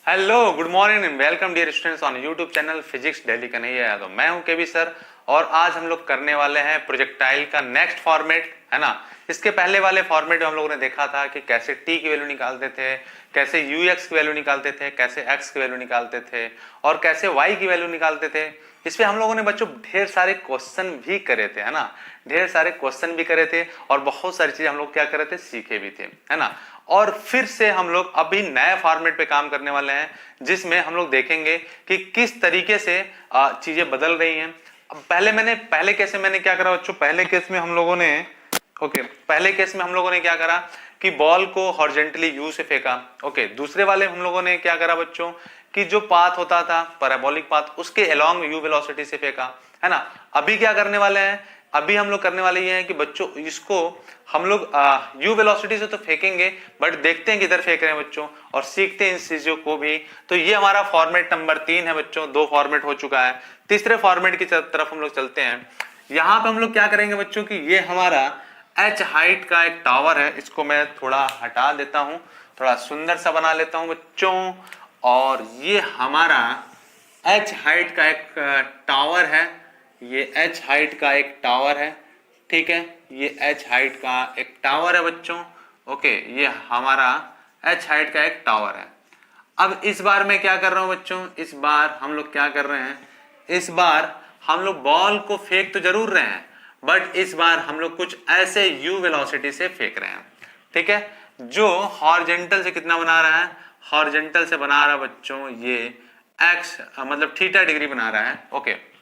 Hello, good morning and welcome dear students on YouTube channel physics daily Kanhaiya Yadav. मैं हूं केबी sir और आज हम लोग करने वाले हैं प्रोजेक्टाइल का नेक्स्ट फॉर्मेट, है ना। इसके पहले वाले फॉर्मेट में हम लोगों ने देखा था कि कैसे टी की वैल्यू निकालते थे, कैसे यू एक्स की वैल्यू निकालते थे, कैसे एक्स की वैल्यू निकालते थे और कैसे वाई की वैल्यू निकालते थे। इस पे हम लोगों ने बच्चों ढेर सारे क्वेश्चन भी करे थे, है ना। ढेर सारे क्वेश्चन भी करे थे और बहुत सारी चीजें हम लोग क्या करे थे, सीखे भी थे, है ना। और फिर से हम लोग अभी नए फॉर्मेट पे काम करने वाले हैं जिसमें हम लोग देखेंगे कि किस तरीके से चीजें बदल रही हैं। पहले केस में मैंने क्या करा बच्चों, पहले केस में हम लोगों ने पहले केस में हम लोगों ने क्या करा कि बॉल को हॉरिजॉन्टली यू से फेंका। दूसरे वाले हम लोगों ने क्या करा बच्चों कि जो पाथ होता था पैराबोलिक पाथ, उसके अलोंग यू वेलोसिटी से फेंका, है ना। अभी क्या करने वाले हैं, अभी हम लोग करने वाले ये हैं कि बच्चों इसको हम लोग यू वेलोसिटी से तो फेंकेंगे बट देखते हैं किधर फेंक रहे हैं बच्चों और सीखते हैं इन चीजों को भी। तो ये हमारा फॉर्मेट नंबर 3 है बच्चों, 2 फॉर्मेट हो चुका है। तीसरे फॉर्मेट की तरफ हम लोग चलते हैं। यहां पे हम लोग क्या करेंगे बच्चों की ये हमारा एच हाइट का एक टावर है, इसको मैं थोड़ा हटा देता हूं, थोड़ा सुंदर सा बना लेता हूं बच्चों। और ये हमारा एच हाइट का एक टावर है, ये एच हाइट का एक टावर है, ठीक है। ये एच हाइट का एक टावर है बच्चों। ये हमारा एच हाइट का एक टावर है। अब इस बार मैं क्या कर रहा हूं बच्चों, इस बार हम लोग क्या कर रहे हैं, इस बार हम लोग बॉल को फेंक तो जरूर रहे हैं बट इस बार हम लोग कुछ ऐसे यू वेलोसिटी से फेंक रहे हैं, ठीक है। जो हॉरिजॉन्टल से कितना बना रहा है, हॉरिजॉन्टल से बना रहा है बच्चों ये एक्स मतलब थीटा डिग्री बना रहा है।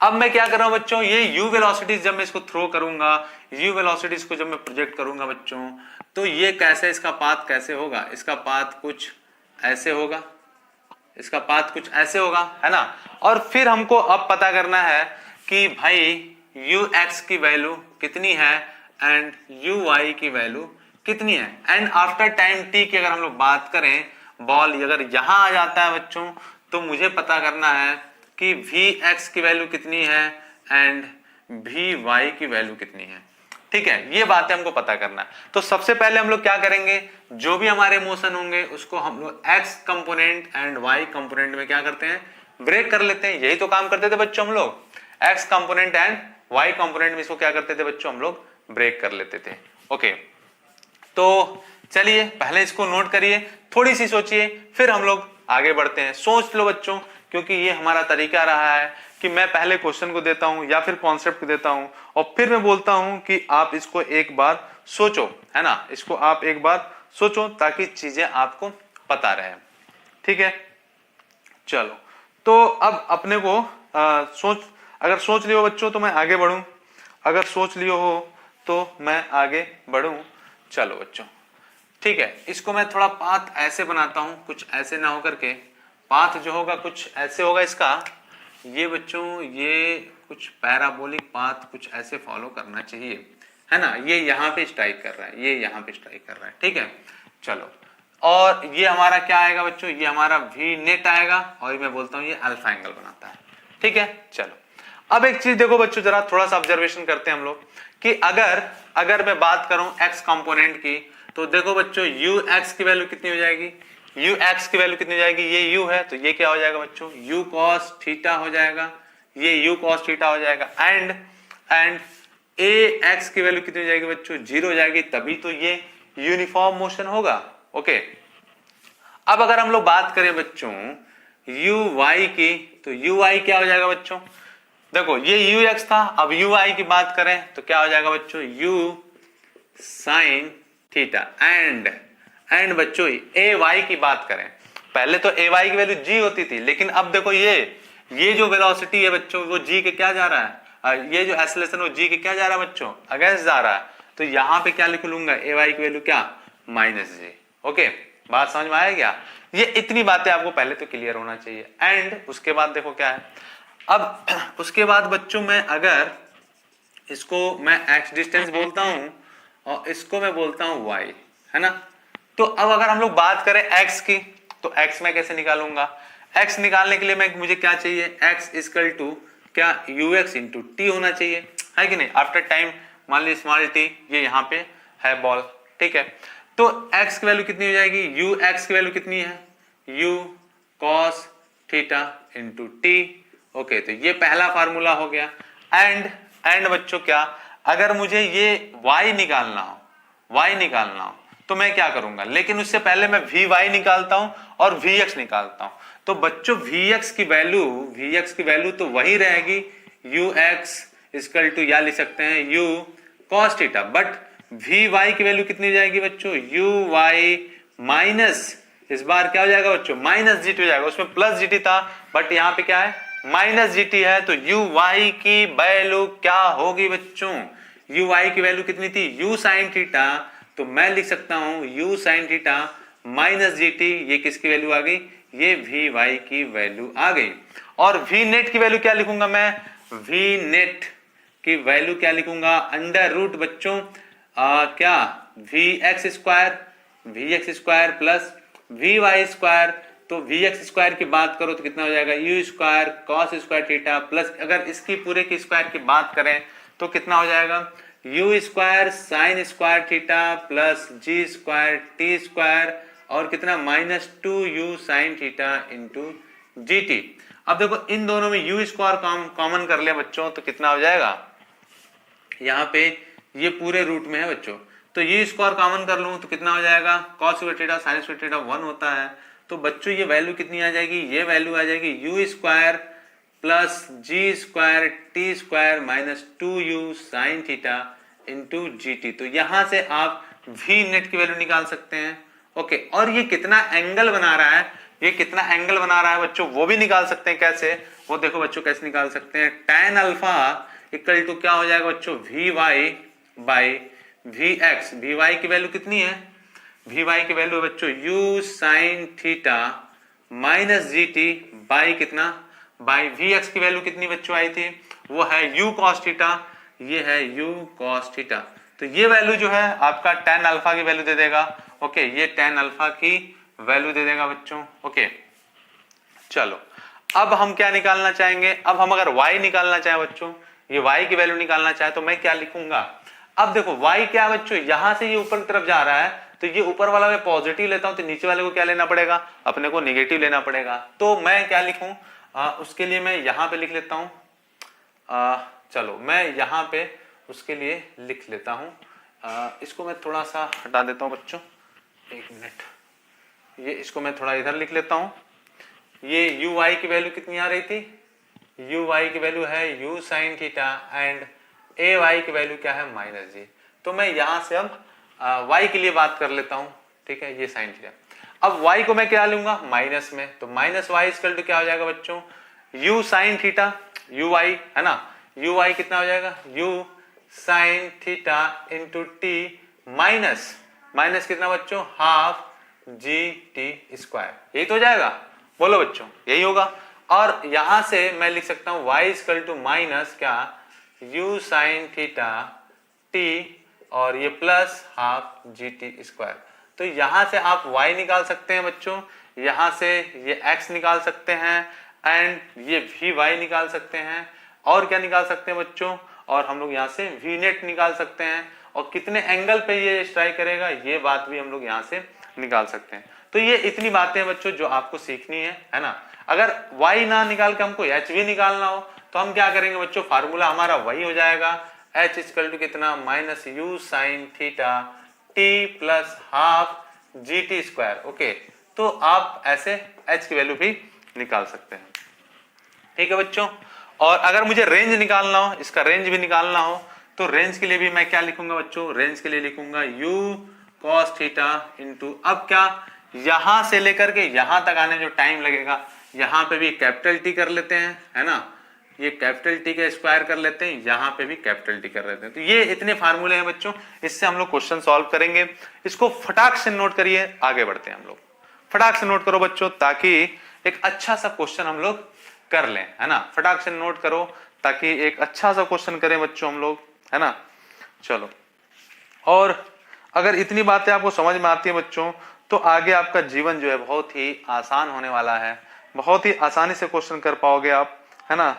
अब मैं क्या कर रहा हूं बच्चों, ये यू वेलोसिटीज जब मैं इसको थ्रो करूंगा, यू वेलोसिटीज को जब मैं प्रोजेक्ट करूंगा बच्चों, तो ये कैसे, इसका पाथ कैसे होगा, इसका पाथ कुछ ऐसे होगा, इसका पाथ कुछ ऐसे होगा, है ना। और फिर हमको अब पता करना है कि भाई यू एक्स की वैल्यू कितनी है एंड यू वाई की वैल्यू कितनी है। एंड आफ्टर टाइम टी की अगर हम लोग बात करें, बॉल अगर यहां आ जाता है बच्चों तो मुझे पता करना है कि वी एक्स की वैल्यू कितनी है एंड वी वाई की वैल्यू कितनी है, ठीक है। ये बातें हमको पता करना है। तो सबसे पहले हम लोग क्या करेंगे, जो भी हमारे मोशन होंगे उसको हम लोग X component and Y component में क्या करते हैं, ब्रेक कर लेते हैं। यही तो काम करते थे बच्चों हम लोग, X component and Y component में इसको क्या करते थे बच्चों, हम लोग ब्रेक कर लेते थे। तो चलिए पहले इसको नोट करिए, थोड़ी सी सोचिए, फिर हम लोग आगे बढ़ते हैं। सोच लो बच्चों, क्योंकि ये हमारा तरीका रहा है कि मैं पहले क्वेश्चन को देता हूं या फिर कॉन्सेप्ट को देता हूं और फिर मैं बोलता हूं कि आप इसको एक बार सोचो, है ना। इसको आप एक बार सोचो ताकि चीजें आपको पता रहे, ठीक है। चलो तो अब अपने को अगर सोच लियो बच्चों तो मैं आगे बढ़ूं, अगर सोच लियो हो तो मैं आगे बढ़ूं। चलो बच्चों ठीक है, इसको मैं थोड़ा पाथ ऐसे बनाता हूं, कुछ ऐसे ना होकर के पाथ जो होगा कुछ ऐसे होगा इसका। ये बच्चों ये कुछ पैराबोलिक पाथ कुछ ऐसे फॉलो करना चाहिए, है ना। ये यहाँ पे स्ट्राइक कर रहा है, ये यहाँ पे स्ट्राइक कर रहा है, ठीक है। चलो और ये हमारा क्या आएगा बच्चों, ये हमारा वी नेट आएगा और मैं बोलता हूँ ये अल्फा एंगल बनाता है, ठीक है। चलो अब एक चीज देखो बच्चों, जरा थोड़ा सा ऑब्जर्वेशन करते हैं हम लोग कि अगर मैं बात करूं एक्स कंपोनेंट की, तो देखो बच्चों यू एक्स की वैल्यू कितनी हो जाएगी, यू एक्स की वैल्यू कितनी हो जाएगी, ये यू है तो ये क्या हो जाएगा बच्चों, यू कॉस थीटा हो जाएगा, ये यू कॉस थीटा हो जाएगा। एंड ए एक्स की वैल्यू कितनी हो जाएगी बच्चों, 0 हो जाएगी, तभी तो ये यूनिफॉर्म मोशन होगा। अब अगर हम लोग बात करें बच्चों यू वाई की, तो यू वाई क्या हो जाएगा बच्चों, देखो ये यू एक्स था, अब यू आई की बात करें तो क्या हो जाएगा बच्चों, यू साइन थीटा। एंड बच्चों ए वाई की बात करें, पहले तो ए वाई की वैल्यू जी होती थी, लेकिन अब देखो ये जो वेलोसिटी है बच्चों वो जी के क्या जा रहा है, ये जो एक्सेलरेशन वो जी के क्या जा रहा है बच्चों, अगेंस्ट जा रहा है। तो यहां पे क्या लिख लूंगा, ए वाई की वैल्यू क्या, -j। बात समझ में आया क्या, ये इतनी बातें आपको पहले तो क्लियर होना चाहिए। एंड उसके बाद देखो क्या है, अब उसके बाद बच्चों मैं अगर इसको मैं x डिस्टेंस बोलता हूं और इसको मैं बोलता हूं y, है ना। तो अब अगर हम लोग बात करें x की, तो x मैं कैसे निकालूंगा, x निकालने के लिए मुझे क्या चाहिए, x इक्वल टू क्या ux इंटू टी होना चाहिए, है कि नहीं। आफ्टर टाइम मान ली स्मॉल टी, ये यहाँ पे है बॉल, ठीक है। तो x की वैल्यू कितनी हो जाएगी, ux की वैल्यू कितनी है, u cos theta into T. Okay, तो ये पहला फार्मूला हो गया। एंड बच्चों क्या, अगर मुझे ये y निकालना हो तो मैं क्या करूंगा, लेकिन उससे पहले मैं vy निकालता हूं और vx निकालता हूं। तो बच्चों vx की वैल्यू तो वही रहेगी, ux इक्वल टू, या लिख सकते हैं u cos theta, but vy की वैल्यू कितनी हो जाएगी बच्चों, uy माइनस, इस बार क्या हो जाएगा बच्चों, माइनस जी टी हो जाएगा। उसमें प्लस जी टी था बट यहाँ पे क्या है, माइनस जी टी है। तो यू वाई की वैल्यू क्या होगी बच्चों, यू वाई की वैल्यू कितनी थी, यू साइन थीटा। तो मैं लिख सकता हूं you sine theta minus G T, ये किसकी वैल्यू आ गई, ये वी वाई की वैल्यू आ गई। और वी नेट की वैल्यू क्या लिखूंगा मैं, वी नेट की वैल्यू क्या लिखूंगा, अंडर रूट बच्चों क्या, V X square plus V Y square. तो वी एक्स स्क्वायर की बात करो तो कितना हो जाएगा, U square cos square theta, plus अगर इसकी पूरे की स्क्वायर की बात करें तो कितना हो जाएगा, U square sine square theta plus G square T square, और कितना minus 2u sine theta into G T. अब देखो इन दोनों में यू स्क्वायर कॉमन कर ले बच्चों तो कितना हो जाएगा, यहाँ पे ये पूरे रूट में है बच्चों, तो ये स्क्वायर कॉमन कर लूं तो कितना हो जाएगा, cos square theta sin square theta 1 होता है। तो बच्चों ये वैल्यू कितनी आ जाएगी, ये वैल्यू आ जाएगी U square plus G square T square minus 2u sine theta into G T. तो यहां से आप वी नेट की वैल्यू निकाल सकते हैं। ओके, और ये कितना एंगल बना रहा है, ये कितना एंगल बना रहा है बच्चों, वो भी निकाल सकते हैं। कैसे, वो देखो बच्चों कैसे निकाल सकते हैं, tan अल्फा इक्वल टू क्या हो जाएगा बच्चों, V Y by V X. V Y की वैल्यू कितनी है, वी वाई की वैल्यू है बच्चों U sine theta minus G T by कितना, बाई वी एक्स की वैल्यू कितनी बच्चों आई थी, वो है यू कॉस थीटा, ये है यू कॉस थीटा। तो ये वैल्यू जो है आपका tan अल्फा की वैल्यू दे देगा। ओके, ये tan अल्फा की वैल्यू दे देगा बच्चों। ओके, चलो अब हम क्या निकालना चाहेंगे, अब हम अगर y निकालना चाहें बच्चों, ये y की वैल्यू निकालना चाहे तो मैं क्या लिखूंगा, अब देखो y क्या बच्चों, यहां से ये ऊपर की तरफ जा रहा है तो ये ऊपर वाला मैं पॉजिटिव लेता हूं तो नीचे वाले को क्या लेना पड़ेगा, अपने को निगेटिव लेना पड़ेगा। तो मैं क्या लिखूं, उसके लिए मैं यहां पे लिख लेता हूं, चलो मैं यहां पे उसके लिए लिख लेता हूं, इसको मैं थोड़ा सा हटा देता हूं बच्चों, एक मिनट, ये इसको मैं थोड़ा इधर लिख लेता हूं। ये यू वाई की वैल्यू कितनी आ रही थी, यू वाई की वैल्यू है U sine theta and A Y की वैल्यू क्या है, माइनस जी। तो मैं यहां से अब वाई के लिए बात कर लेता हूं, ठीक है, ये साइन थीटा। अब वाई को मैं क्या लूंगा, माइनस में, तो माइनस वाई इक्वल टू क्या हो जाएगा बच्चों, U sine theta, U Y है ना, यू वाई कितना हो जाएगा, U sine theta into T minus, minus कितना बच्चों, हाफ जी टी स्क्वायर, यही तो हो जाएगा, बोलो बच्चों यही होगा। और यहां से मैं लिख सकता हूं y इक्वल टू माइनस क्या, u साइन थीटा t और ये plus half G T square. तो यहां से आप y निकाल सकते हैं बच्चों, यहां से ये x निकाल सकते हैं एंड ये भी y निकाल सकते हैं, और क्या निकाल सकते हैं बच्चों, और हम लोग यहां से v नेट निकाल सकते हैं, और कितने एंगल पे ये स्ट्राइक करेगा ये बात भी हम लोग यहां से निकाल सकते हैं। तो ये इतनी बातें बच्चों जो आपको सीखनी है ना। अगर y ना निकाल के हमको h भी निकालना हो तो हम क्या करेंगे बच्चों, फार्मूला हमारा वही हो जाएगा, h इक्वल टू कितना, minus you sine theta t plus half G T square. Okay, तो आप ऐसे h की वैल्यू भी निकाल सकते हैं, ठीक है बच्चों। और अगर मुझे रेंज निकालना हो, इसका रेंज भी निकालना हो, तो रेंज के लिए भी मैं क्या लिखूंगा बच्चों, रेंज के लिए लिखूंगा u cos थीटा इंटू, अब क्या, यहां से लेकर के यहां तक आने जो टाइम लगेगा, यहां पे भी कैपिटल टी कर लेते हैं है ना, ये कैपिटल टी का स्क्वायर कर लेते हैं, यहां पे भी कैपिटल टी कर लेते हैं। तो ये इतने फार्मूले हैं बच्चों, इससे हम लोग क्वेश्चन सॉल्व करेंगे। इसको फटाक से नोट करिए, आगे बढ़ते हैं हम लोग, फटाक से नोट करो बच्चों ताकि एक अच्छा सा क्वेश्चन हम लोग कर लें, है ना, फटाक से नोट करो ताकि एक अच्छा सा क्वेश्चन करें बच्चों हम लोग, है ना। चलो, और अगर इतनी बातें आपको समझ में आती है बच्चों तो आगे आपका जीवन जो है बहुत ही आसान होने वाला है, बहुत ही आसानी से क्वेश्चन कर पाओगे आप, है ना,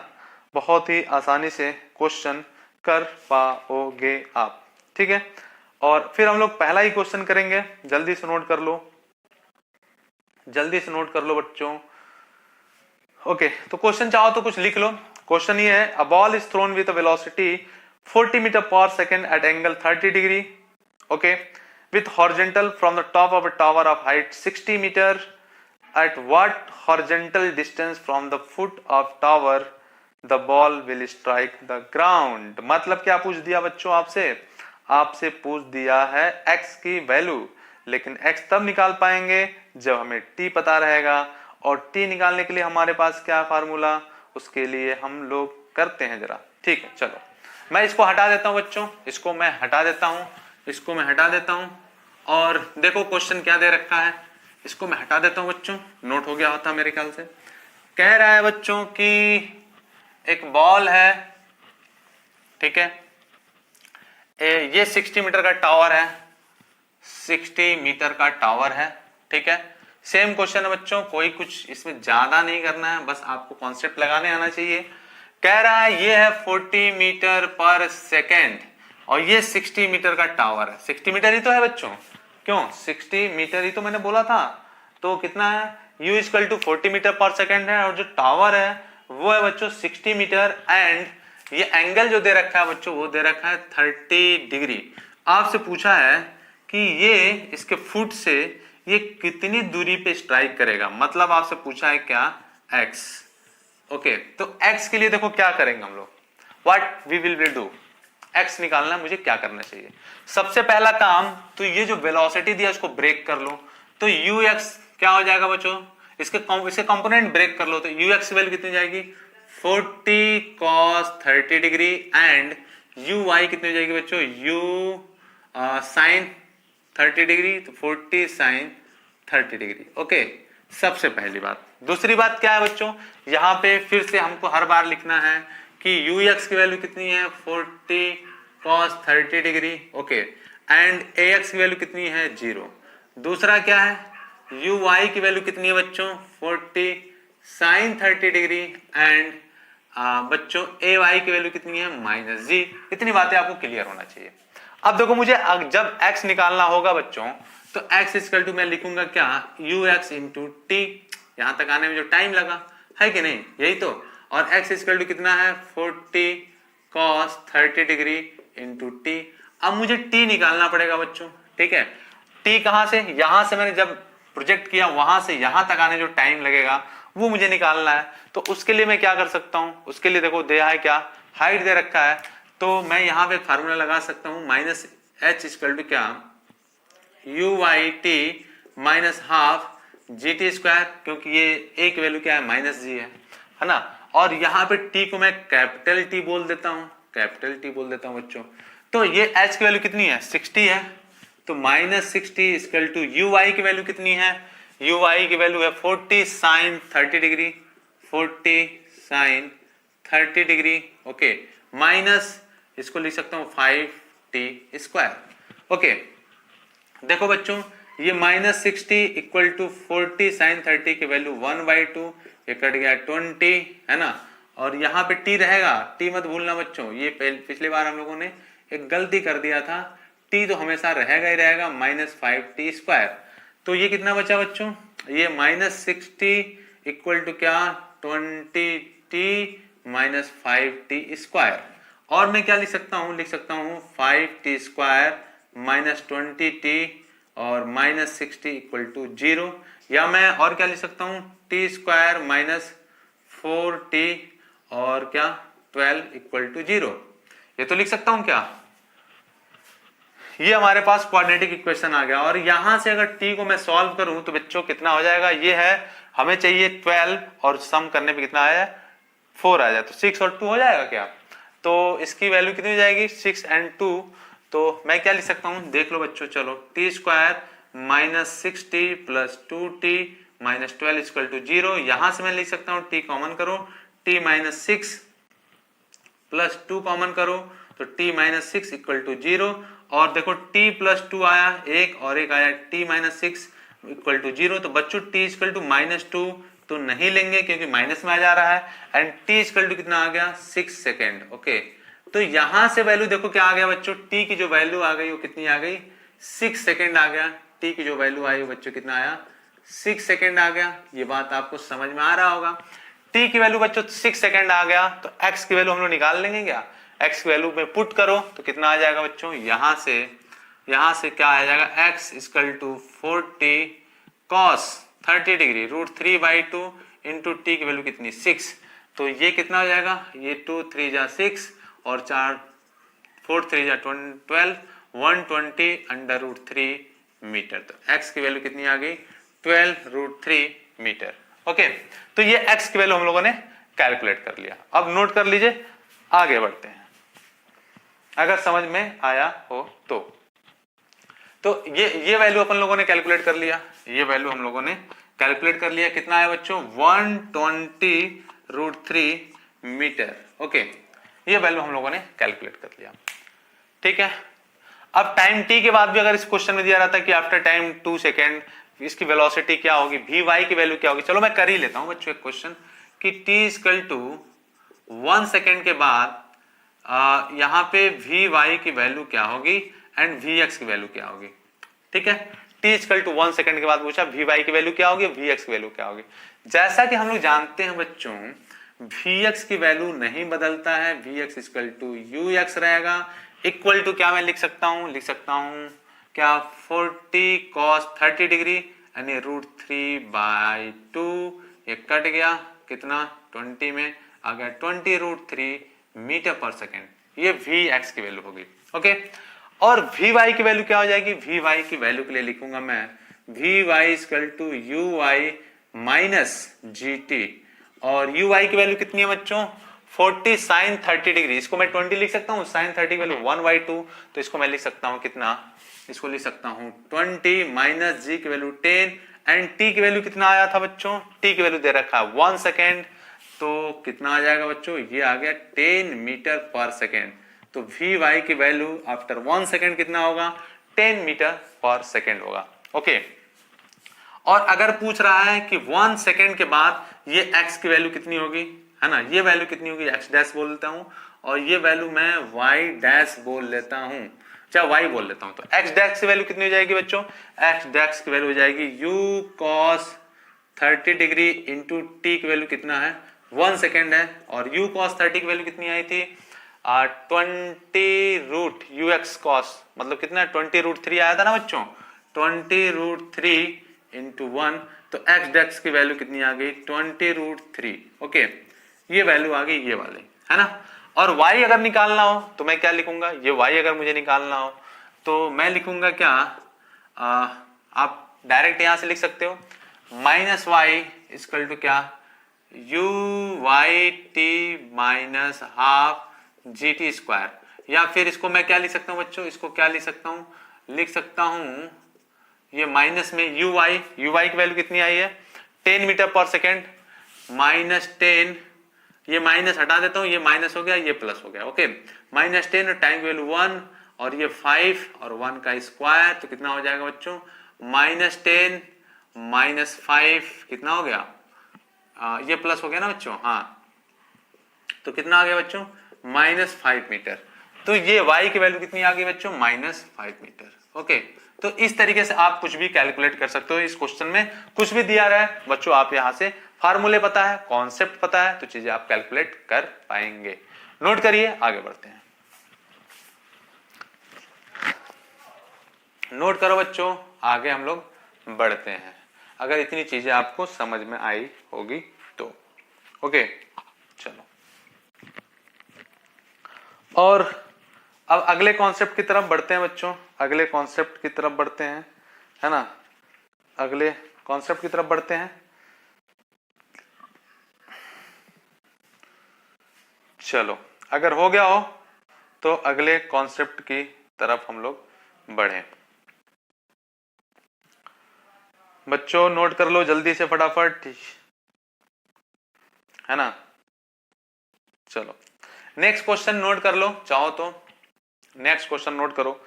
बहुत ही आसानी से क्वेश्चन कर पाओगे आप, ठीक है। और फिर हम लोग पहला ही क्वेश्चन करेंगे, जल्दी से नोट कर लो। जल्दी से नोट कर लो बच्चों। ओके, तो क्वेश्चन चाहो तो कुछ लिख लो। क्वेश्चन ये है, a ball is thrown with a velocity 40 metre per second at angle 30 degree, okay, with horizontal from the top of a tower of height 60 meter, at what horizontal distance from the foot of tower the ball will strike the ground। मतलब क्या पूछ दिया बच्चों आपसे? आपसे पूछ दिया है x की वैल्यू, लेकिन x तब निकाल पाएंगे जब हमें t पता रहेगा, और t निकालने के लिए हमारे पास क्या फार्मूला, उसके लिए हम लोग करते हैं जरा। ठीक है, चलो मैं इसको हटा देता हूं बच्चों, इसको मैं हटा देता हूं, इसको मैं हटा देता हूं। और देखो क्वेश्चन क्या दे रखा है, इसको मैं हटा देता हूं बच्चों, नोट हो गया होता मेरे ख्याल से। कह रहा है बच्चों कि एक बॉल है, ठीक है, ये 60 मीटर का टावर है, 60 मीटर का टावर है, ठीक है। सेम क्वेश्चन है बच्चों, कोई कुछ इसमें ज्यादा नहीं करना है, बस आपको कॉन्सेप्ट लगाने आना चाहिए। कह रहा है ये है 40 मीटर पर सेकेंड और ये 60 मीटर का टावर है। 60 मीटर ही तो है बच्चों, क्यों 60 मीटर ही तो मैंने बोला था। तो कितना है, u equal to 40 metre per second है, और जो टावर है वो है बच्चों 60 मीटर, एंड ये एंगल जो दे रखा है बच्चों वो दे रखा है 30 डिग्री। आपसे पूछा है कि ये इसके फुट से ये कितनी दूरी पे स्ट्राइक करेगा, मतलब आपसे पूछा है क्या, x। ओके, तो x के लिए देखो क्या करेंगे हम लोग, what we will do, x निकालना मुझे क्या करना चाहिए। सबसे पहला काम तो ये जो वेलोसिटी दिया इसको ब्रेक कर लो, तो ux क्या हो जाएगा बच्चों, इसके कंपोनेंट ब्रेक कर लो, तो ux वैल्यू कितनी जाएगी 40 cos 30 डिग्री, एंड uy कितनी हो जाएगी बच्चों, u sin 30 डिग्री, तो 40 sin 30 डिग्री। ओके, सबसे पहली बात। दूसरी बात क्या है बच्चों, यहां पे फिर से हमको हर बार लिखना है कि ux की वैल्यू कितनी है 40 cos 30 degree, okay, and ax की वैल्यू कितनी है 0। दूसरा क्या है, uy की वैल्यू कितनी है बच्चों 40 sin 30 डिग्री, एंड बच्चों ay की वैल्यू कितनी है -g। इतनी बातें आपको क्लियर होना चाहिए। अब देखो मुझे जब x निकालना होगा बच्चों, तो x इक्वल टू मैं लिखूंगा क्या, ux इंटू टी, यहां तक आने में जो टाइम लगा है कि नहीं, यही तो, और x इक्वल टू कितना है 40 cos 30 डिग्री इंटू टी। अब मुझे t निकालना पड़ेगा बच्चों, ठीक है। t कहां से, यहां से मैंने जब प्रोजेक्ट किया वहां से यहां तक आने जो टाइम लगेगा वो मुझे निकालना है। तो उसके लिए मैं क्या कर सकता हूं, उसके लिए देखो दिया है क्या, हाइट दे रखा है, तो मैं यहां पे फार्मूला लगा सकता हूं माइनस h इक्वल टू क्या, U Y T minus half G T square, क्योंकि ये a की वैल्यू क्या है -g है ना। और यहाँ पे t को मैं कैपिटल T बोल देता हूँ, कैपिटल T बोल देता हूँ बच्चों। तो ये h की वैल्यू कितनी है 60 है, तो -60 इक्वल टू यू वाई की वैल्यू कितनी है, यू वाई की वैल्यू है 40 sin 30 degree, 40 sin 30 degree, okay, minus इसको लिख सकता हूँ 5t स्क्वायर। ओके, देखो बच्चों ये -60 इक्वल टू 40 sin 30 की वैल्यू 1/2, ये कट गया 20 है ना, और यहाँ पे t रहेगा, t मत भूलना बच्चों, ये पिछली बार हम लोगों ने एक गलती कर दिया था, t तो हमेशा रहेगा ही रहेगा -5t स्क्वायर। तो ये कितना बचा बच्चों, ये -60 इक्वल टू क्या 20t -5t स्क्वायर, और मैं क्या लिख सकता हूँ, लिख सकता हूँ 5t स्क्वायर -20t और -60 इक्वल टू 0, या मैं और क्या लिख सकता हूँ t स्क्वायर -4t और क्या 12 इक्वल टू 0, ये तो लिख सकता हूँ क्या। ये हमारे पास क्वाड्रेटिक इक्वेशन आ गया, और यहां से अगर t को मैं सॉल्व करूं तो बच्चों कितना हो जाएगा, ये है हमें चाहिए 12 और सम करने पे कितना आया 4 आ जाए, तो 6 और 2 हो जाएगा क्या, तो इसकी वैल्यू कितनी हो जाएगी 6 and 2। तो मैं क्या लिख सकता हूं, देख लो बच्चों, चलो t square -60 plus 2t -12 equal to 0, यहां से मैं लिख सकता हूं t कॉमन करो, t -6 प्लस 2 कॉमन करो तो t -6 इक्वल टू 0, और देखो t प्लस 2 आया एक और एक आया t -6 इक्वल टू 0, तो बच्चों t इक्वल टू -2 तो नहीं लेंगे क्योंकि माइनस में आ जा रहा है, एंड t इक्वल टू कितना आ गया 6 सेकेंड। ओके, तो यहां से वैल्यू देखो क्या आ गया बच्चों, t की जो वैल्यू आ गई वो कितनी आ गई 6 सेकेंड आ गया, t की जो वैल्यू आई बच्चों कितना आया 6 सेकेंड आ गया। ये बात आपको समझ में आ रहा होगा। टी की वैल्यू बच्चों 6 सेकेंड आ गया, तो एक्स की वैल्यू हम लोग निकाल लेंगे क्या? एक्स की वैल्यू में पुट करो तो कितना आ जाएगा बच्चों? यहां से क्या आ जाएगा? x equal to 40 cos 30 degree √3/2 into T की वैल्यू कितनी? 6। तो ये कितना हो जाएगा? ये 2 3 जा 6 और 4 4 3 जा 12 120 √3 मीटर। तो x की वैल्यू कितनी आ गई? 12 √3 मीटर। ओके, तो ये x की वैल्यू हम लोगों ने कैलकुलेट कर लिया। अब नोट कर लीजिए, आगे बढ़ते हैं अगर समझ में आया हो तो ये वैल्यू अपन लोगों ने कैलकुलेट कर लिया। ये वैल्यू हम लोगों ने कैलकुलेट कर लिया। कितना है बच्चों? 120 √3 मीटर। ओके, ये वैल्यू हम लोगों ने कैलकुलेट कर लिया। ठीक है, अब टाइम t के बाद भी अगर इस क्वेश्चन में दिया रहता कि आफ्टर टाइम 2 सेकेंड इसकी वेलोसिटी क्या होगी, vy की वैल्यू क्या होगी। चलो मैं कर ही लेता हूं बच्चों एक क्वेश्चन कि t इक्वल टू 1 सेकेंड के बाद यहां पे vy की वैल्यू क्या होगी एंड vx की वैल्यू क्या होगी। ठीक है, t इक्वल टू 1 सेकेंड के बाद पूछा vy की वैल्यू क्या होगी, vx की वैल्यू क्या होगी। जैसा कि हम लोग जानते हैं बच्चों, vx की वैल्यू नहीं बदलता है, vx इक्वल टू ux रहेगा। इक्वल टू क्या मैं लिख सकता हूं? लिख सकता हूं क्या? 40 cos 30 डिग्री यानी √3/2। ये कट गया, कितना? 20 में आ गया 20 √3 मीटर पर सेकेंड। ये vx की वैल्यू होगी। ओके, और vy की वैल्यू क्या हो जाएगी? vy की वैल्यू के लिए लिखूंगा मैं vy equal to uy minus gt। और uy की वैल्यू कितनी है बच्चों? 40 sin 30 डिग्री। इसको मैं 20 लिख सकता हूँ, sin 30 की वैल्यू 1/2, तो इसको मैं लिख सकता हूँ कितना? इसको लिख सकता हूँ 20 माइनस g की वैल्यू 10 एंड t की वैल्यू कितना आया था बच्चों? t की वैल्यू दे रखा है 1 सेकेंड, तो कितना आ जाएगा बच्चों? ये आ गया 10 मीटर पर सेकेंड। तो vy की वैल्यू आफ्टर 1 सेकेंड कितना होगा? 10 मीटर पर सेकेंड होगा। ओके, और अगर पूछ रहा है कि 1 सेकेंड के बाद ये x की वैल्यू कितनी होगी, है ना, ये वैल्यू कितनी होगी? x डैश बोल लेता हूं और ये वैल्यू मैं y डैश बोल लेता हूं, चाहे y बोल लेता हूं। तो x डैश की वैल्यू कितनी हो जाएगी बच्चों? x डैश की वैल्यू हो जाएगी u cos 30 degree into t की वैल्यू कितना है? 1 सेकेंड है। और u cos 30 की वैल्यू कितनी आई थी? 20 रूट ux cos, मतलब कितना? 20 √3 आया था ना बच्चों, 20 √3 इंटू 1। तो x डैश की वैल्यू कितनी आ गई? 20 √3। ओके, ये वैल्यू आ गई ये वाली, है ना। और y अगर निकालना हो तो मैं क्या लिखूंगा? ये y अगर मुझे निकालना हो तो मैं लिखूंगा क्या? आप डायरेक्ट यहां से लिख सकते हो माइनस y इक्वल टू क्या? u y t minus half G T square. या फिर इसको मैं क्या लिख सकता हूं बच्चों? इसको क्या लिख सकता हूं? लिख सकता हूं ये माइनस में uy की वैल्यू कितनी आई है? 10 मीटर पर सेकेंड माइनस 10, ये माइनस हटा देता हूं, ये माइनस हो गया, ये प्लस हो गया। ओके, माइनस 10 और टाइम वैल्यू 1 और ये 5 और 1 का स्क्वायर, तो कितना हो जाएगा बच्चों? माइनस 10 माइनस 5 कितना हो गया? ये प्लस हो गया ना बच्चों, हाँ, तो कितना आ गया बच्चों? -5 मीटर। तो ये y की वैल्यू कितनी आ गई बच्चों? -5 मीटर। ओके, तो इस तरीके से आप कुछ भी कैलकुलेट कर सकते हो। इस क्वेश्चन में कुछ भी दिया रहा है बच्चों, आप यहां से फार्मूले पता है, कॉन्सेप्ट पता है, तो चीजें आप कैलकुलेट कर पाएंगे। नोट करिए, आगे बढ़ते हैं। नोट करो बच्चों, आगे हम लोग बढ़ते हैं, अगर इतनी चीजें आपको समझ में आई होगी तो। ओके, चलो, और अब अगले कॉन्सेप्ट की तरफ बढ़ते हैं बच्चों। अगले कॉन्सेप्ट की तरफ बढ़ते हैं, है ना, अगले कॉन्सेप्ट की तरफ बढ़ते हैं। चलो, अगर हो गया हो तो अगले कॉन्सेप्ट की तरफ हम लोग बढ़े। बच्चों नोट कर लो जल्दी से फटाफट, है ना। चलो, नेक्स्ट क्वेश्चन नोट कर लो चाहो तो। नेक्स्ट क्वेश्चन नोट करो।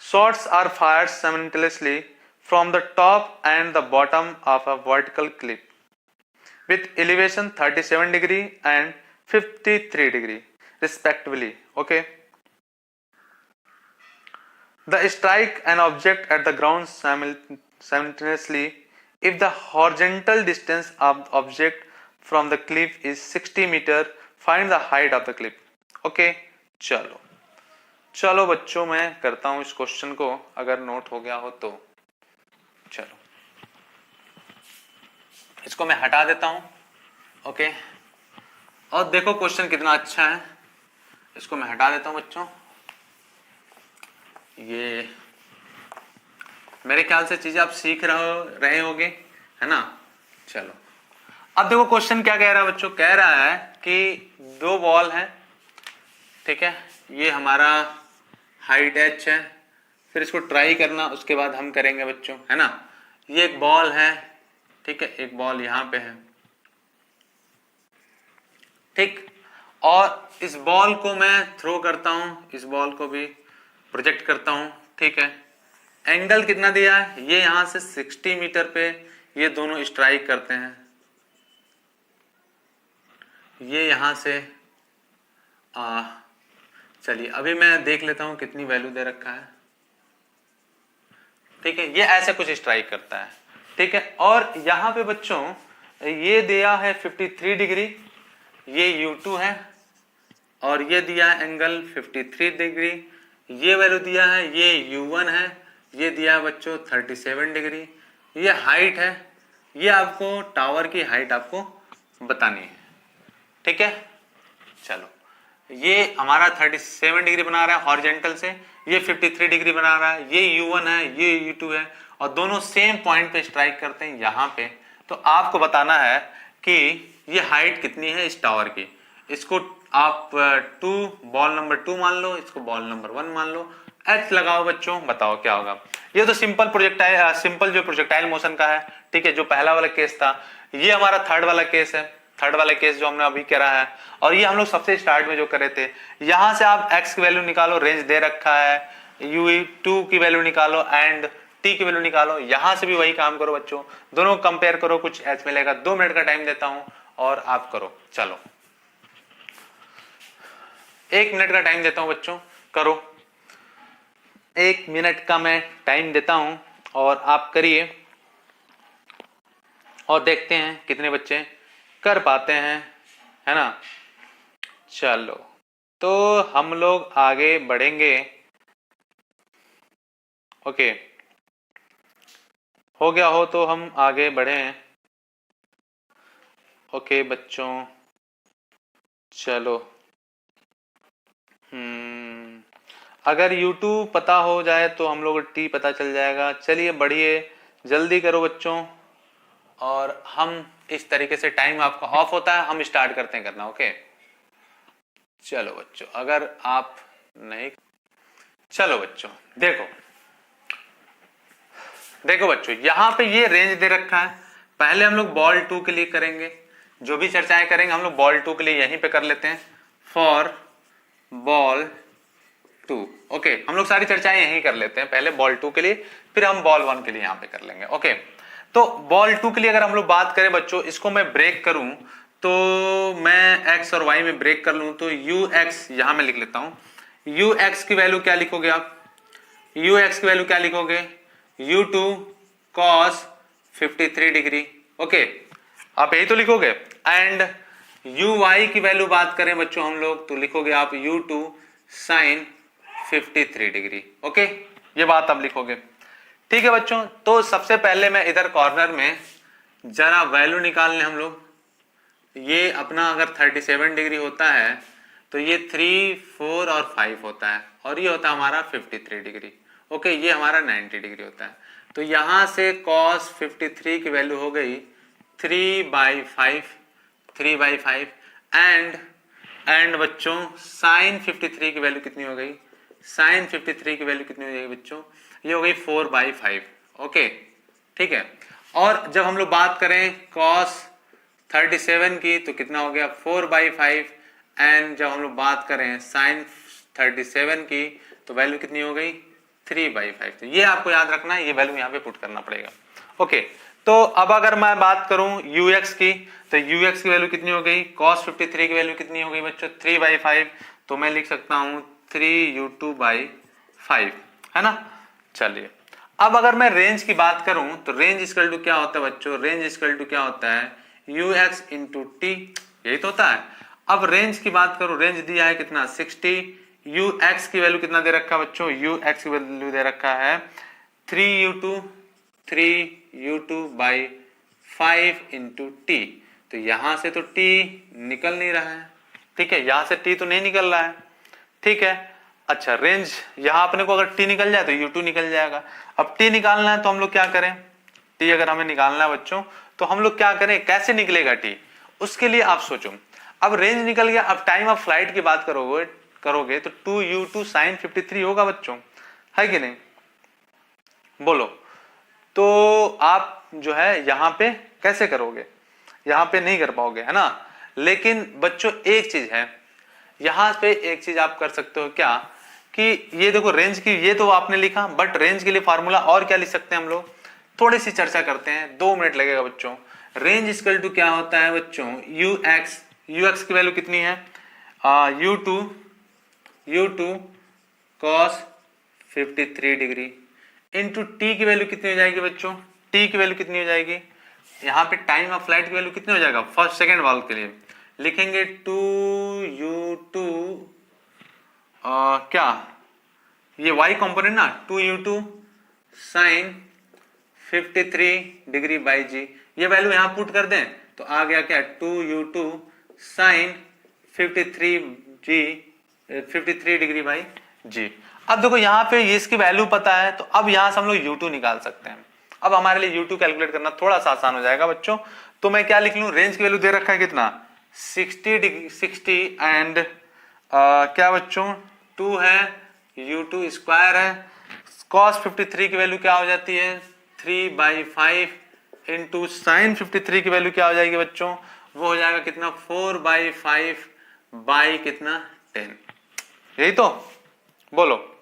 Shots are fired simultaneously from the top and the bottom of a vertical clip with elevation 37 degree and 53 degree respectively. Okay, the strike an object at the ground simultaneously If the horizontal distance of the object from the cliff is 60 meter, find the height of the cliff. Okay, चलो बच्चों, मैं करता हूं इस question को, अगर note हो गया हो तो। चलो इसको मैं हटा देता हूं। ओके, और देखो क्वेश्चन कितना अच्छा है। इसको मैं हटा देता हूं बच्चों। ये मेरे ख्याल से चीजें आप सीख रहे होगे, है ना। चलो अब देखो क्वेश्चन क्या कह रहा है बच्चों। कह रहा है कि दो बॉल है, ठीक है, ये हमारा हाइट h है, फिर इसको ट्राई करना, उसके बाद हम करेंगे बच्चों, है ना। ये एक बॉल है, ठीक है, एक बॉल यहां पे है, ठीक, और इस बॉल को मैं थ्रो करता हूं, इस बॉल को भी प्रोजेक्ट करता हूं, ठीक है। एंगल कितना दिया है, ये यहां से 60 मीटर पे ये दोनों स्ट्राइक करते हैं, ये यहां से चलिए अभी मैं देख लेता हूं कितनी वैल्यू दे रखा है, ठीक है। ये ऐसे कुछ स्ट्राइक करता है, ठीक है। और यहां पे बच्चों ये दिया है 53 डिग्री, ये U2 है, और ये दिया है एंगल 53 डिग्री, ये वैल्यू दिया है, ये U1 है, ये दिया है बच्चों 37 डिग्री, ये हाइट है, ये आपको टावर की हाइट आपको बतानी है, ठीक है। चलो ये हमारा 37 डिग्री बना रहा है हॉरिजॉन्टल से, ये 53 डिग्री बना रहा है, ये U1 है, ये U2 है, और दोनों सेम पॉइंट पे स्ट्राइक करते हैं यहाँ पे। तो आपको बताना है कि ये हाइट कितनी है इस टावर की। इसको आप बॉल नंबर 2 मान लो, इसको बॉल नंबर 1 मान लो, H लगाओ बच्चों, बताओ क्या होगा। ये तो सिंपल सिंपल जो प्रोजेक्टाइल मोशन का है, ठीक है, जो पहला वाला केस था। ये हमारा थर्ड वाला केस है, थर्ड वाला केस जो हमने अभी करा है, और ये हम लोग सबसे स्टार्ट में जो करे थे। यहां से आप x की वैल्यू निकालो, रेंज दे रखा है, U2 की वैल्यू निकालो एंड t की वैल्यू निकालो। यहां से भी वही काम करो बच्चों, दोनों कंपेयर करो, कुछ h मिलेगा। 2 मिनट का टाइम देता हूं और आप करो। चलो 1 मिनट का टाइम देता हूं बच्चों, करो। 1 मिनट का मैं टाइम देता हूं और आप करिए, और देखते हैं कितने बच्चे कर पाते हैं, है ना। चलो तो हम लोग आगे बढ़ेंगे। ओके, हो गया हो तो हम आगे बढ़ें। ओके बच्चों, चलो अगर YouTube पता हो जाए तो हम लोग T पता चल जाएगा। चलिए बढ़िए, जल्दी करो बच्चों, और हम इस तरीके से टाइम आपका ऑफ होता है, हम स्टार्ट करते हैं करना। ओके चलो बच्चों, अगर आप नहीं, चलो बच्चों देखो बच्चों, यहां पे ये रेंज दे रखा है। पहले हम लोग बॉल 2 के लिए करेंगे, जो भी चर्चाएं करेंगे हम लोग बॉल 2 के लिए यहीं पे कर लेते हैं। फॉर बॉल 2, ओके, हम लोग सारी चर्चाएं यहीं कर लेते हैं, पहले बॉल 2 के लिए, फिर हम बॉल 1 के लिए यहां पे कर लेंगे। ओके, तो बॉल 2 के लिए अगर हम लोग बात करें बच्चों, इसको मैं ब्रेक करूं तो मैं x और y में ब्रेक कर लूं, तो ux यहां मैं लिख लेता हूं। ux की वैल्यू क्या लिखोगे आप, ux की वैल्यू क्या लिखोगे, U2 cos 53 डिग्री। ओके, आप यही तो लिखोगे। एंड uy की वैल्यू बात करें बच्चों हम लोग, तो लिखोगे आप U2 sin 53 डिग्री। ओके, ये बात आप लिखोगे, ठीक है बच्चों। तो सबसे पहले मैं इधर कॉर्नर में जरा वैल्यू निकालने हम लोग। ये अपना अगर 37 डिग्री होता है तो ये 3, 4 और 5 होता है, और ये होता है हमारा 53 डिग्री। ओके, ये हमारा 90 डिग्री होता है। तो यहां से cos 53 की वैल्यू हो गई 3/5 एंड बच्चों sin 53 की वैल्यू कितनी हो गई, sin 53 की वैल्यू कितनी हो जाएगी बच्चों, ये हो गई 4/5। ओके, ठीक है। और जब हम लोग बात करें cos 37 की तो कितना हो गया 4/5, एंड जब हम लोग बात करें sin 37 की तो वैल्यू कितनी हो गई 3/5। तो ये आपको याद रखना है, ये वैल्यू यहाँ पे पुट करना पड़ेगा। ओके, तो अब अगर मैं बात करूं ux की, तो ux की वैल्यू कितनी हो गई, cos 53 की वैल्यू कितनी हो गई बच्चों 3/5, तो मैं लिख सकता हूं 3U2/5, है ना। चलिए अब अगर मैं रेंज की बात करूं तो रेंज इक्वल टू क्या होता है बच्चों, रेंज इक्वल टू क्या होता है ux इंटू टी, यही तो होता है। अब रेंज की बात करूं, रेंज दिया है कितना 60, ux की वैल्यू कितना दे रखा है बच्चों, ux की वैल्यू दे रखा है 3u2 बाई 5 इंटू टी। तो यहां से तो t निकल नहीं रहा है, ठीक है, यहां से t तो नहीं निकल रहा है, ठीक है। अच्छा रेंज यहां अपने को अगर t निकल जाए तो u2 निकल जाएगा। अब t निकालना है तो हम लोग क्या करें, t अगर हमें निकालना है बच्चों तो हम लोग क्या करें, कैसे निकलेगा t, उसके लिए आप सोचो। अब रेंज निकल गया, अब टाइम ऑफ फ्लाइट की बात करोगे तो 2u2 sin 53 होगा बच्चों, है कि नहीं, बोलो। तो आप जो है यहां पे कैसे करोगे, यहां पे नहीं कर पाओगे, है ना। लेकिन बच्चों एक चीज है, यहां पे एक चीज आप कर सकते हो क्या, कि ये देखो रेंज की ये तो आपने लिखा, बट रेंज के लिए फार्मूला और क्या लिख सकते हैं हम लोग, थोड़ी सी चर्चा करते हैं, 2 मिनट लगेगा बच्चों। रेंज इक्वल टू क्या होता है बच्चों, ux की वैल्यू कितनी है, u2 cos 53 degree into T की वैल्यू कितनी हो जाएगी बच्चों, टी की वैल्यू कितनी हो जाएगी, यहाँ पे टाइम ऑफ फ्लाइट की वैल्यू कितनी हो जाएगा, फर्स्ट सेकेंड वाल्व के लिए लिखेंगे 2u2 क्या ये y कंपोनेंट ना, 2u2 साइन 53 डिग्री बाई जी, ये वैल्यू यहां पुट कर दें तो आ गया क्या 2u2 साइन 53 डिग्री बाई जी। अब देखो यहाँ पे ये इसकी वैल्यू पता है, तो अब यहां से हम लोग u2 निकाल सकते हैं। अब हमारे लिए u2 कैलकुलेट करना थोड़ा सा आसान हो जाएगा बच्चों। तो मैं क्या लिख लूं, रेंज की वैल्यू दे रखा है कितना 60 एंड क्या बच्चों 2 है, u2 स्क्वायर है, cos 53 की वैल्यू क्या हो जाती है 3/5 इंटू साइन 53 की वैल्यू क्या हो जाएगी बच्चों, वो हो जाएगा कितना 4/5 बाई कितना 10, यही तो, बोलो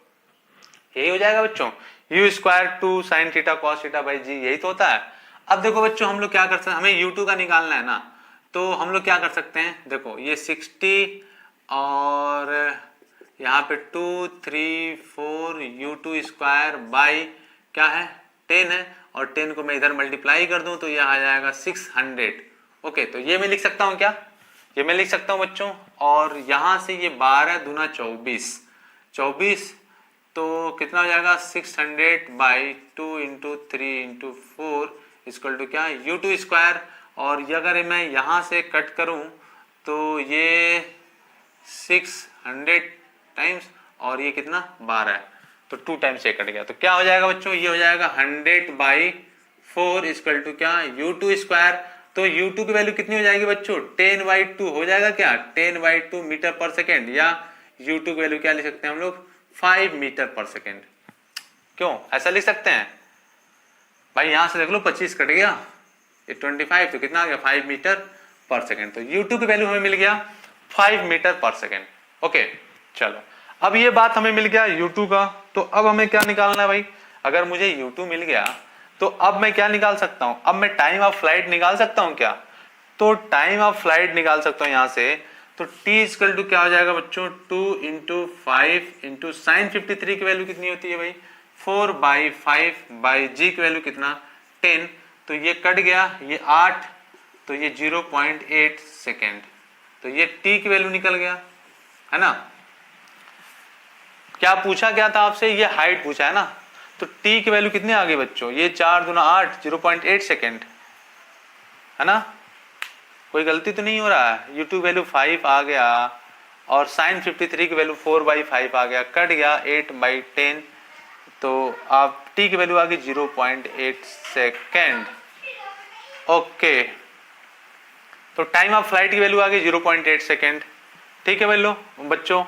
यही हो जाएगा बच्चों, u square 2 sine theta cos theta by g, यही तो होता है। अब देखो बच्चों हम लोग क्या कर सकते हैं, हमें u2 का निकालना है ना, तो हम लोग क्या कर सकते हैं, देखो ये 60 और यहाँ पे 2 3 4 u2 स्क्वायर बाई क्या है 10 है, और 10 को मैं इधर मल्टीप्लाई कर दूं तो ये आ जाएगा 600। ओके तो ये मैं लिख सकता हूं क्या, ये मैं लिख सकता हूं बच्चों, और यहां से ये 12 दूना 24 तो कितना हो जाएगा 600 by 2 into 3 into 4 equal to क्या u2 स्क्वायर, और ये अगर मैं यहां से कट करूं तो ये 600 टाइम्स और ये कितना 12 है, तो 2 टाइम्स से कट गया, तो क्या हो जाएगा बच्चों, ये हो जाएगा 100/4 इक्वल टू क्या u2 स्क्वायर। तो u2 की वैल्यू कितनी हो जाएगी बच्चों 10/2 हो जाएगा क्या 10/2 मीटर पर सेकेंड, या u2 की वैल्यू क्या लिख सकते हैं हम लोग 5 मीटर पर सेकेंड। क्यों ऐसा लिख सकते हैं भाई, यहां से देख लो 25 कट गया, ये 25 तो कितना आ गया 5 मीटर पर सेकेंड। तो u2 की वैल्यू हमें मिल गया 5 मीटर पर सेकेंड। ओके चलो अब ये बात हमें मिल गया u2 का, तो अब हमें क्या निकालना है भाई, अगर मुझे u2 मिल गया तो अब मैं क्या निकाल सकता हूं, अब मैं टाइम ऑफ फ्लाइट निकाल सकता हूं क्या, तो टाइम ऑफ फ्लाइट निकाल सकता हूं यहां से, तो t इक्वल टू क्या हो जाएगा बच्चों 2 इंटू 5 इंटू साइन 53 की वैल्यू कितनी होती है भाई 4/5 बाई जी की वैल्यू कितना 10, तो ये कट गया ये 8 तो ये 0.8 सेकेंड, तो ये t की वैल्यू निकल गया है ना। क्या पूछा क्या था आपसे, ये हाइट पूछा है ना, तो t की वैल्यू कितनी आ गई बच्चों, ये 4 दूना 8 0.8 सेकेंड है ना, कोई गलती तो नहीं हो रहा है, u2 वैल्यू 5 आ गया और साइन 53 की वैल्यू 4/5 आ गया, कट गया 8/10, तो आप t की वैल्यू आ गई 0.8 सेकेंड। ओके तो टाइम ऑफ फ्लाइट की वैल्यू आ गई 0.8 सेकेंड, ठीक है भाई लो बच्चों,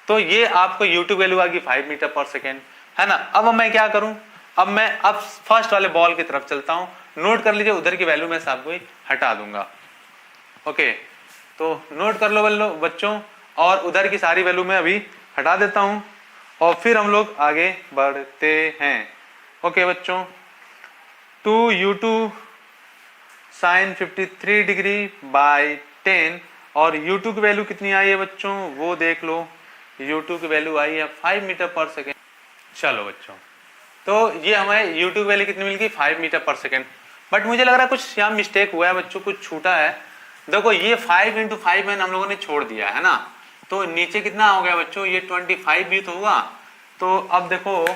तो ये आपको u2 वैल्यू आ गई 5 मीटर पर सेकेंड है ना। अब मैं क्या करूं, अब मैं फर्स्ट वाले बॉल की तरफ चलता हूं, नोट कर लीजिए उधर की वैल्यू मैं सबको हटा दूंगा। ओके तो नोट कर लो बच्चों, और उधर की सारी वैल्यू मैं अभी हटा देता हूं और फिर हम लोग आगे बढ़ते हैं। ओके बच्चों 2u2 साइन 53 डिग्री बाई 10 और u2 की वैल्यू कितनी आई है बच्चों वो देख लो, u2 की वैल्यू आई है 5 मीटर पर सेकेंड। चलो बच्चों तो ये हमें U2 की वैल्यू कितनी मिल गई 5 मीटर पर सेकेंड। बट मुझे लग रहा है कुछ यहाँ मिस्टेक हुआ है बच्चों, कुछ छूटा है। देखो ये 5 × 5 मैंने हम लोगों ने छोड़ दिया है ना, तो नीचे कितना हो गया बच्चों, ये 25 भी तो हुआ। तो अब देखो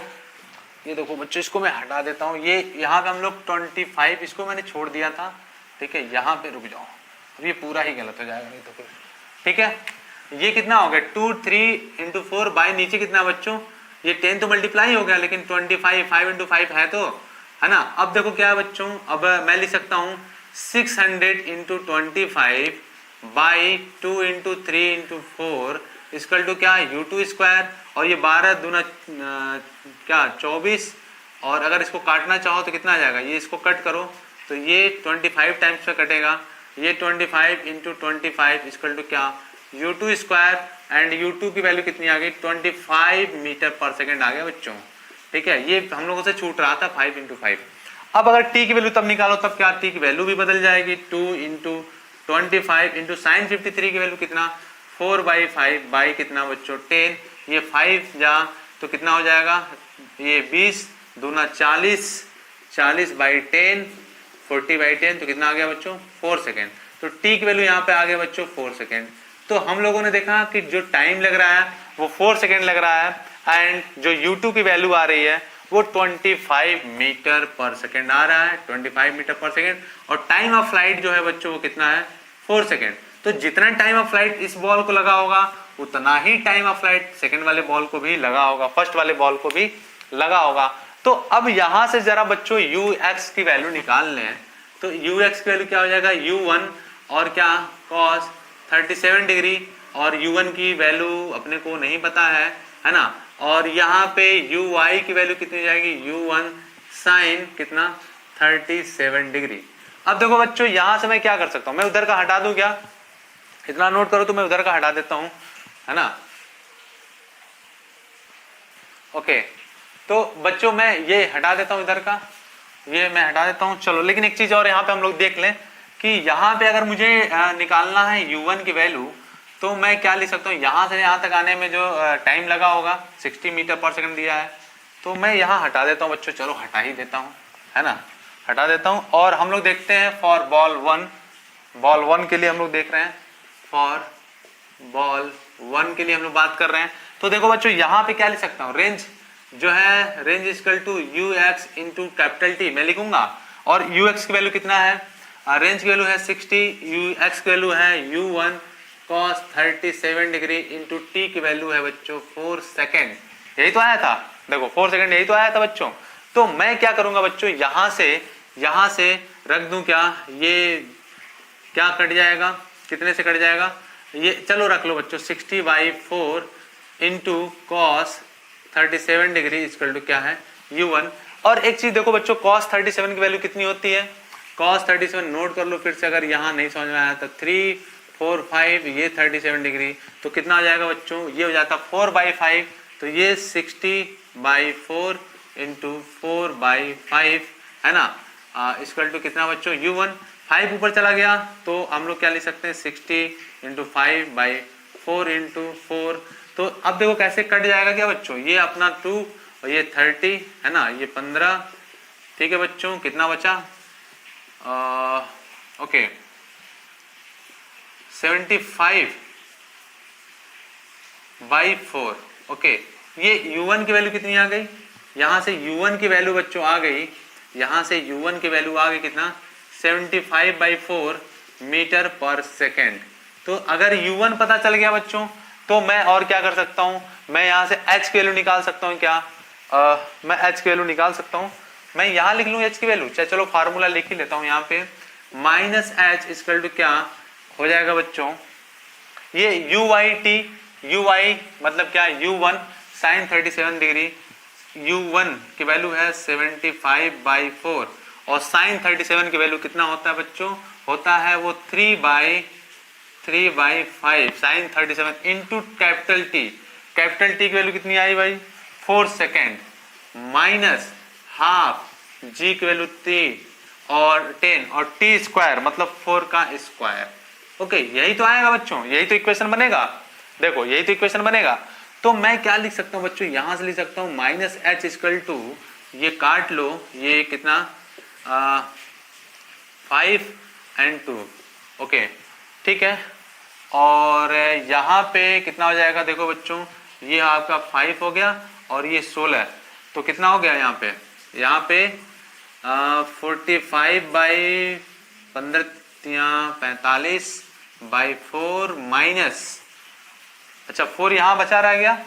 ये देखो बच्चों, इसको मैं हटा देता हूँ, ये यहाँ पे हम लोग 25 इसको मैंने छोड़ दिया था, ठीक है। यहाँ पे रुक जाओ, अब ये पूरा ही गलत हो जाएगा नहीं तो फिर, ठीक है। ये कितना हो गया 2 3 × 4 बाय नीचे कितना बच्चों, ये 10 तो मल्टीप्लाई हो गया, लेकिन 25 5 × 5 है तो, है ना। अब देखो क्या है बच्चों, अब मैं लिख सकता हूँ 600 × 25 बाई 2 × 3 × 4 इक्वल टू क्या U2 स्क्वायर, और ये 12 दूना क्या 24, और अगर इसको काटना चाहो तो कितना आ जाएगा, ये इसको कट करो तो ये 25 टाइम्स पे कटेगा, ये 25 × 25 इक्वल टू क्या U2 स्क्वायर, एंड U2 की वैल्यू कितनी आ गई 25 मीटर पर सेकेंड आ गया बच्चों, ठीक है। ये हम लोगों से छूट रहा था 5 × 5। अब अगर t की वैल्यू तब निकालो तब क्या t की वैल्यू भी बदल जाएगी, 2 × 25 × sin 53 की वैल्यू कितना 4/5 बाई कितना बच्चों 10, ये 5 जा तो कितना हो जाएगा, ये 20 दूना 40, 40/10 40/10 तो कितना आ गया बच्चों 4 सेकेंड। तो t की वैल्यू यहाँ पे आ गया बच्चों 4 सेकेंड। तो हम लोगों ने देखा कि जो टाइम लग रहा है वो 4 सेकेंड लग रहा है, एंड जो U2 की वैल्यू आ रही है वो 25 मीटर पर सेकेंड आ रहा है, 25 मीटर पर सेकेंड, और टाइम ऑफ फ्लाइट जो है बच्चों वो कितना है 4 सेकेंड। तो जितना टाइम ऑफ फ्लाइट इस बॉल को लगा होगा उतना ही टाइम ऑफ फ्लाइट सेकेंड वाले बॉल को भी लगा होगा, फर्स्ट वाले बॉल को भी लगा होगा। तो अब यहां से जरा बच्चों ux की वैल्यू निकाल लें, तो ux की वैल्यू क्या हो जाएगा u1 और क्या cos 37 डिग्री, और u1 की वैल्यू अपने को नहीं पता है ना, और यहाँ पे uy की वैल्यू कितनी जाएगी u1 sin कितना 37 डिग्री। अब देखो बच्चों यहां से मैं क्या कर सकता हूं, मैं उधर का हटा दूं क्या, इतना नोट करो तो मैं उधर का हटा देता हूं, है ना। ओके तो बच्चों मैं ये हटा देता हूं, इधर का ये मैं हटा देता हूं। चलो लेकिन एक चीज और यहाँ पे हम लोग देख लें कि यहाँ पे अगर मुझे निकालना है u1 की वैल्यू, तो मैं क्या लिख सकता हूँ, यहाँ से यहाँ तक आने में जो टाइम लगा होगा 60 मीटर पर सेकंड दिया है, तो मैं यहाँ हटा देता हूँ बच्चों, चलो हटा ही देता हूँ, है ना, हटा देता हूँ। और हम लोग देखते हैं फॉर बॉल वन के लिए हम लोग देख रहे हैं, फॉर बॉल 1 के लिए हम लोग बात कर रहे हैं। तो देखो बच्चों यहाँ पे क्या लिख सकता हूँ, रेंज जो है range equal to ux into capital T मैं लिखूंगा, और ux की वैल्यू कितना है, रेंज की वैल्यू है 60, ux की वैल्यू है u1 cos 37 degree into t की वैल्यू है बच्चों 4 सेकेंड, यही तो आया था, देखो 4 सेकेंड यही तो आया था बच्चों। तो मैं क्या करूंगा बच्चों, यहाँ से रख दूं क्या, ये क्या कट जाएगा, कितने से कट जाएगा, ये चलो रख लो बच्चों 60/4 into cos 37 degree equal to क्या है u1। और एक चीज देखो बच्चों, cos 37 की वैल्यू कितनी होती है, cos 37 नोट कर लो फिर से, अगर यहाँ नहीं समझ में आया तो 3 4 5 ये 37 डिग्री, तो कितना हो जाएगा बच्चों, ये हो जाता 4/5, तो ये 60/4 इंटू 4/5 है ना, इक्वल टू कितना बच्चों u1। 5 ऊपर चला गया तो हम लोग क्या लिख सकते हैं 60 इंटू 5/4 इंटू 4। तो अब देखो कैसे कट जाएगा क्या बच्चों, ये अपना 2 और ये 30 है ना, ये 15, ठीक है बच्चों, कितना बचा ओके 75/4। ओके ये u1 की वैल्यू कितनी आ गई, यहां से u1 की वैल्यू बच्चों आ गई, यहां से u1 की वैल्यू आ गई कितना 75/4 मीटर पर सेकेंड। तो अगर u1 पता चल गया बच्चों, तो मैं और क्या कर सकता हूं, मैं यहां से h की वैल्यू निकाल सकता हूं क्या, मैं h की वैल्यू निकाल सकता हूं, मैं यहां लिख लूं h की वैल्यू, चलो फार्मूला लिख ही लेता हूं यहाँ पे, -h इक्वल टू क्या हो जाएगा बच्चों, ये uy मतलब क्या u1 sin 37 डिग्री, u1 की वैल्यू है 75/4 और sin 37 की वैल्यू कितना होता है बच्चों, होता है वो 3/5 sin 37 into capital T, capital T की वैल्यू कितनी आई भाई 4 सेकेंड, माइनस हाफ g की वैल्यू 3 और 10 और t स्क्वायर मतलब 4 का स्क्वायर। ओके यही तो आएगा बच्चों, यही तो इक्वेशन बनेगा, देखो यही तो इक्वेशन बनेगा। तो मैं क्या लिख सकता हूं बच्चों, यहां से लिख सकता हूं -h इक्वल टू ये काट लो, ये कितना 5 and 2, ओके ठीक है। और यहाँ पे कितना हो जाएगा, देखो बच्चों ये आपका 5 हो गया और ये 16, तो कितना हो गया यहाँ पे 45 बाई 15 45 बाई 4 माइनस, अच्छा 4 यहाँ बचा रह गया,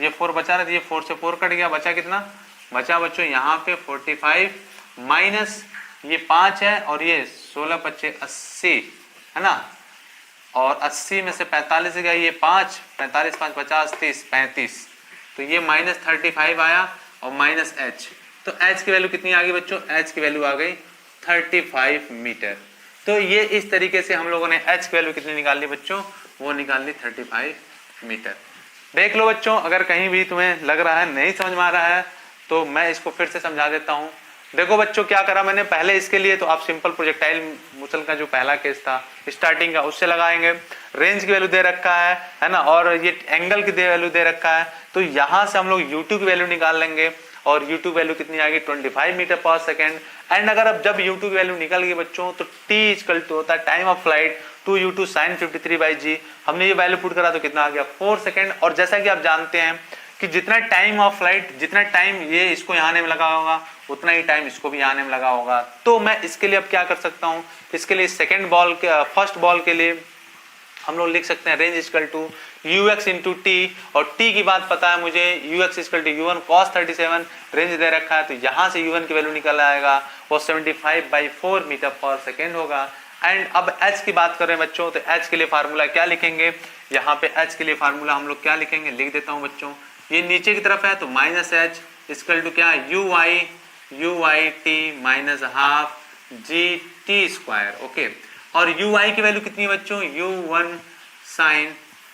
ये 4 बचा रहा, ये 4 से 4 कट गया, बचा कितना, बचा बच्चों यहाँ पे 45 माइनस ये 5 है और ये 16 बच्चे 80 है ना, और 80 में से 45 गया, ये 5 45 5 50 30 35, तो ये माइनस 35 आया और माइनस h, तो h की वैल्यू कितनी आ गई बच्चों, h की वैल्यू आ गई 35 मीटर। तो ये इस तरीके से हम लोगों ने h की वैल्यू कितनी निकाल ली बच्चों, वो निकाल ली 35 मीटर। देख लो बच्चों, अगर कहीं भी तुम्हें लग रहा है नहीं समझ में आ रहा है तो मैं इसको फिर से समझा देता हूँ। देखो बच्चों क्या करा मैंने पहले इसके लिए, तो आप सिंपल प्रोजेक्टाइल मुसल का जो पहला केस था स्टार्टिंग का उससे लगाएंगे, रेंज की वैल्यू दे रखा है ना, और ये एंगल की वैल्यू दे रखा है, तो यहाँ से हम लोग U2 की वैल्यू निकाल लेंगे और U2 वैल्यू कितनी आ गई 25 मीटर पर सेकेंड। एंड अगर अब जब U2 की वैल्यू निकल गई बच्चों तो T इक्वल टू होता है time of flight 2U2 sin 53/g, हमने ये वैल्यू पुट करा तो कितना आ गया 4 सेकेंड। और जैसा कि आप जानते हैं कि जितना टाइम ऑफ फ्लाइट, जितना टाइम ये इसको यहाँ आने में लगा होगा उतना ही टाइम इसको भी आने में लगा होगा, तो मैं इसके लिए अब क्या कर सकता हूँ, इसके लिए सेकेंड बॉल के फर्स्ट बॉल के लिए हम लोग लिख सकते हैं range equal to ux into t, और t की बात पता है मुझे, ux equal to u1 cos 37 range दे रखा है, तो यहाँ से u1 की वैल्यू निकल आएगा वो 75/4 मीटर पर सेकेंड होगा। एंड अब h की बात करें बच्चों, तो h के लिए फार्मूला क्या लिखेंगे, यहाँ पे h के लिए फार्मूला हम लोग क्या लिखेंगे, लिख देता हूँ बच्चों, ये नीचे की तरफ है तो माइनस h इक्वल टू क्या uy t minus half G T square, okay. और uy की वैल्यू कितनी है बच्चों, u1 sin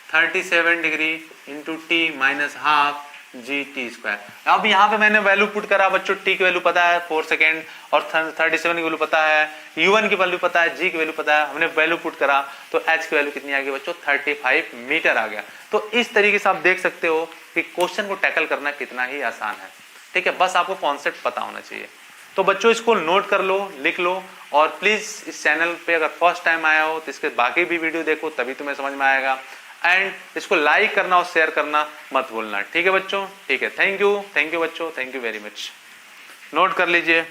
37 degree into T minus half G T square. अब यहाँ पे मैंने वैल्यू पुट करा बच्चों, t की वैल्यू पता है 4 सेकेंड और 37 की वैल्यू पता है, u1 की वैल्यू पता है, g की वैल्यू पता है, हमने वैल्यू पुट करा तो h की वैल्यू कितनी आ गई बच्चों 35 मीटर आ गया। तो इस तरीके से आप देख सकते हो कि क्वेश्चन को टैकल करना कितना ही आसान है, ठीक है, बस आपको कॉन्सेप्ट पता होना चाहिए। तो बच्चों इसको नोट कर लो, लिख लो, और प्लीज इस चैनल पे अगर फर्स्ट टाइम आया हो तो इसके बाकी भी वीडियो देखो, तभी तुम्हें समझ में आएगा। एंड इसको लाइक करना और शेयर करना मत भूलना, ठीक है बच्चों, ठीक है। थैंक यू बच्चों, thank you very much. Note कर लीजिए।